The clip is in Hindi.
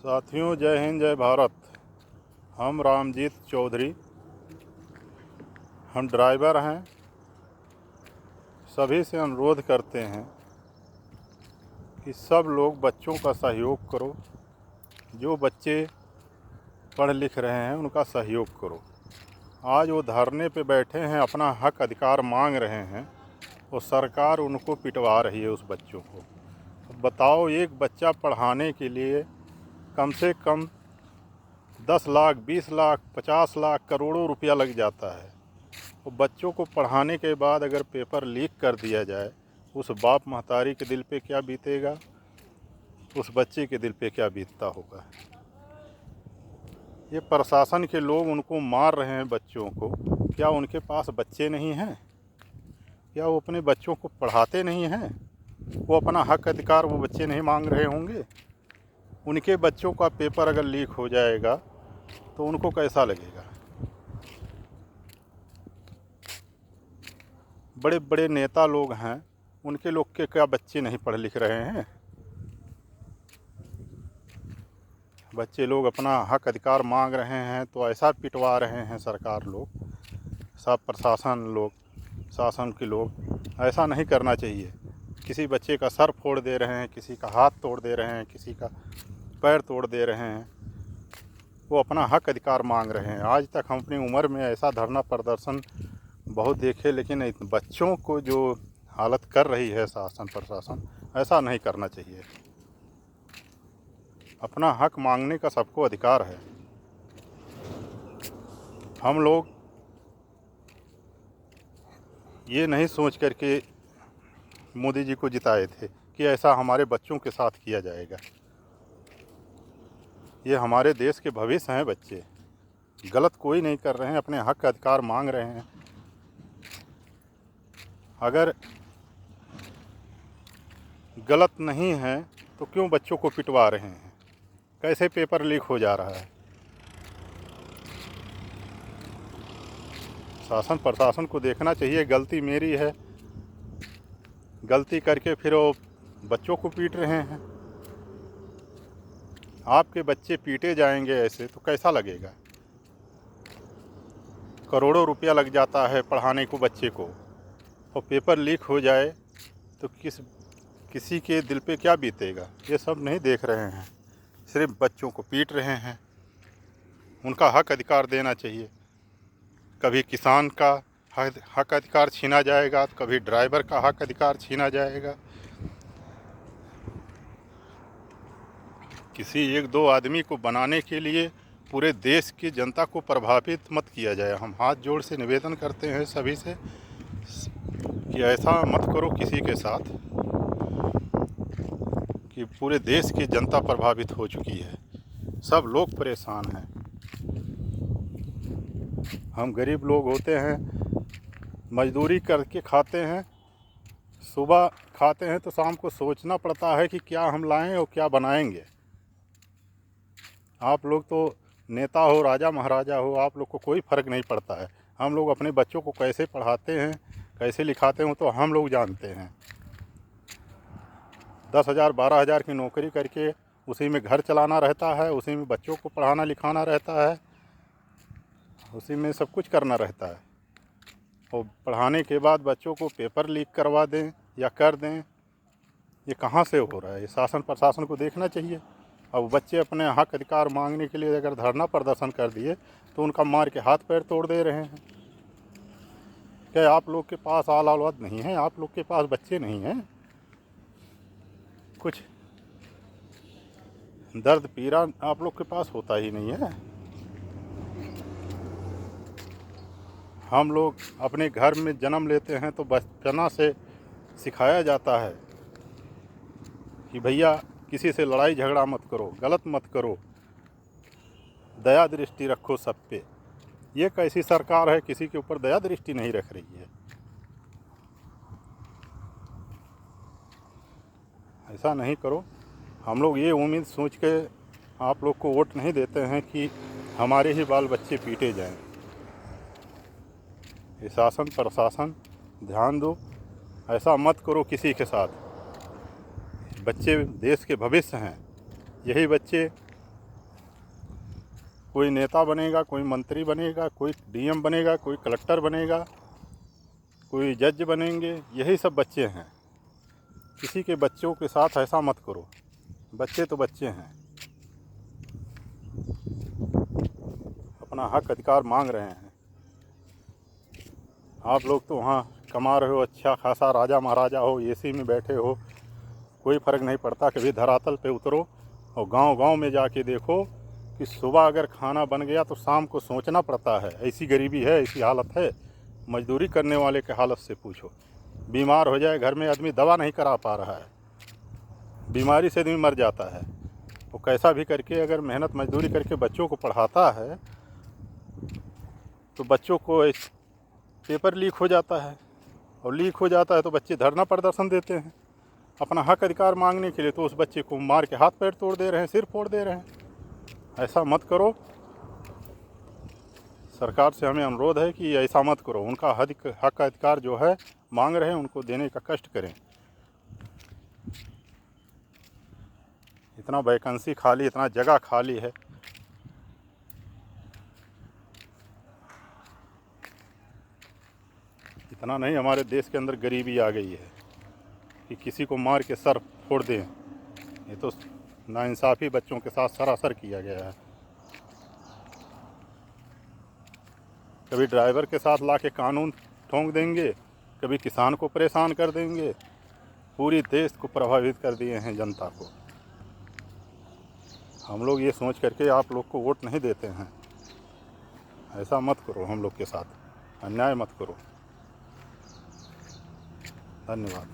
साथियों, जय हिंद, जय भारत। हम रामजीत चौधरी, हम ड्राइवर हैं। सभी से अनुरोध करते हैं कि सब लोग बच्चों का सहयोग करो। जो बच्चे पढ़ लिख रहे हैं उनका सहयोग करो। आज वो धरने पे बैठे हैं, अपना हक अधिकार मांग रहे हैं और सरकार उनको पिटवा रही है उस बच्चों को। बताओ, एक बच्चा पढ़ाने के लिए कम से कम 10 लाख, 20 लाख, 50 लाख, करोड़ों रुपया लग जाता है। वो बच्चों को पढ़ाने के बाद अगर पेपर लीक कर दिया जाए, उस बाप महतारी के दिल पे क्या बीतेगा, उस बच्चे के दिल पे क्या बीतता होगा। ये प्रशासन के लोग उनको मार रहे हैं बच्चों को। क्या उनके पास बच्चे नहीं हैं? क्या वो अपने बच्चों को पढ़ाते नहीं हैं? वो अपना हक अधिकार वो बच्चे नहीं मांग रहे होंगे? उनके बच्चों का पेपर अगर लीक हो जाएगा तो उनको कैसा लगेगा? बड़े बड़े नेता लोग हैं, उनके लोग के क्या बच्चे नहीं पढ़ लिख रहे हैं? बच्चे लोग अपना हक अधिकार मांग रहे हैं तो ऐसा पिटवा रहे हैं सरकार लोग, सब प्रशासन लोग, शासन के लोग। ऐसा नहीं करना चाहिए। किसी बच्चे का सर फोड़ दे रहे हैं, किसी का हाथ तोड़ दे रहे हैं, किसी का पैर तोड़ दे रहे हैं। वो अपना हक अधिकार मांग रहे हैं। आज तक हम अपनी उम्र में ऐसा धरना प्रदर्शन बहुत देखे, लेकिन बच्चों को जो हालत कर रही है शासन प्रशासन, ऐसा नहीं करना चाहिए। अपना हक मांगने का सबको अधिकार है। हम लोग ये नहीं सोच करके मोदी जी को जिताए थे कि ऐसा हमारे बच्चों के साथ किया जाएगा। ये हमारे देश के भविष्य हैं बच्चे। गलत कोई नहीं कर रहे हैं, अपने हक का अधिकार मांग रहे हैं। अगर गलत नहीं है तो क्यों बच्चों को पिटवा रहे हैं? कैसे पेपर लीक हो जा रहा है? शासन प्रशासन को देखना चाहिए, गलती मेरी है, गलती करके फिर वो बच्चों को पीट रहे हैं। आपके बच्चे पीटे जाएंगे ऐसे तो कैसा लगेगा? करोड़ों रुपया लग जाता है पढ़ाने को बच्चे को, और पेपर लीक हो जाए तो किसी के दिल पे क्या बीतेगा? ये सब नहीं देख रहे हैं, सिर्फ बच्चों को पीट रहे हैं। उनका हक अधिकार देना चाहिए। कभी किसान का हक अधिकार छीना जाएगा, तो कभी ड्राइवर का हक अधिकार छीना जाएगा। किसी एक दो आदमी को बनाने के लिए पूरे देश की जनता को प्रभावित मत किया जाए। हम हाथ जोड़ से निवेदन करते हैं सभी से कि ऐसा मत करो किसी के साथ कि पूरे देश की जनता प्रभावित हो चुकी है, सब लोग परेशान हैं। हम गरीब लोग होते हैं, मजदूरी करके खाते हैं, सुबह खाते हैं तो शाम को सोचना पड़ता है कि क्या हम लाएं और क्या बनाएंगे। आप लोग तो नेता हो, राजा महाराजा हो, आप लोग को कोई फ़र्क नहीं पड़ता है। हम लोग अपने बच्चों को कैसे पढ़ाते हैं, कैसे लिखाते हैं तो हम लोग जानते हैं। 10,000 12,000 की नौकरी करके उसी में घर चलाना रहता है, उसी में बच्चों को पढ़ाना लिखाना रहता है, उसी में सब कुछ करना रहता है। और पढ़ाने के बाद बच्चों को पेपर लीक करवा दें या कर दें, ये कहाँ से हो रहा है? ये शासन प्रशासन को देखना चाहिए। अब बच्चे अपने हक अधिकार मांगने के लिए अगर धरना प्रदर्शन कर दिए तो उनका मार के हाथ पैर तोड़ दे रहे हैं। क्या आप लोग के पास आल औलाद नहीं है? आप लोग के पास बच्चे नहीं हैं? कुछ दर्द पीड़ा आप लोग के पास होता ही नहीं है? हम लोग अपने घर में जन्म लेते हैं तो बचपना से सिखाया जाता है कि भैया किसी से लड़ाई झगड़ा मत करो, गलत मत करो, दया दृष्टि रखो सब पे। ये कैसी सरकार है, किसी के ऊपर दया दृष्टि नहीं रख रही है? ऐसा नहीं करो। हम लोग ये उम्मीद सोच के आप लोग को वोट नहीं देते हैं कि हमारे ही बाल बच्चे पीटे जाएं। ये शासन प्रशासन ध्यान दो, ऐसा मत करो किसी के साथ। बच्चे देश के भविष्य हैं। यही बच्चे कोई नेता बनेगा, कोई मंत्री बनेगा, कोई डीएम बनेगा, कोई कलेक्टर बनेगा, कोई जज बनेंगे, यही सब बच्चे हैं। किसी के बच्चों के साथ ऐसा मत करो, बच्चे तो बच्चे हैं, अपना हक अधिकार मांग रहे हैं। आप लोग तो वहाँ कमा रहे हो, अच्छा खासा राजा महाराजा हो, एसी में बैठे हो, कोई फ़र्क नहीं पड़ता। कभी धरातल पे उतरो और गांव-गांव में जाके देखो कि सुबह अगर खाना बन गया तो शाम को सोचना पड़ता है। ऐसी गरीबी है, ऐसी हालत है। मजदूरी करने वाले के हालत से पूछो। बीमार हो जाए घर में आदमी, दवा नहीं करा पा रहा है, बीमारी से आदमी मर जाता है। वो कैसा भी करके अगर मेहनत मजदूरी करके बच्चों को पढ़ाता है तो बच्चों को पेपर लीक हो जाता है, और लीक हो जाता है तो बच्चे धरना प्रदर्शन देते हैं अपना हक अधिकार मांगने के लिए। तो उस बच्चे को मार के हाथ पैर तोड़ दे रहे हैं, सिर फोड़ दे रहे हैं। ऐसा मत करो। सरकार से हमें अनुरोध है कि ऐसा मत करो। उनका हक अधिकार जो है मांग रहे हैं, उनको देने का कष्ट करें। इतना वैकेंसी खाली, इतना जगह खाली है, इतना नहीं हमारे देश के अंदर गरीबी आ गई है कि किसी को मार के सर फोड़ दें। ये तो नाइंसाफ़ी बच्चों के साथ सरासर किया गया है। कभी ड्राइवर के साथ ला के कानून ठोंक देंगे, कभी किसान को परेशान कर देंगे, पूरी देश को प्रभावित कर दिए हैं जनता को। हम लोग ये सोच करके आप लोग को वोट नहीं देते हैं। ऐसा मत करो, हम लोग के साथ अन्याय मत करो। धन्यवाद।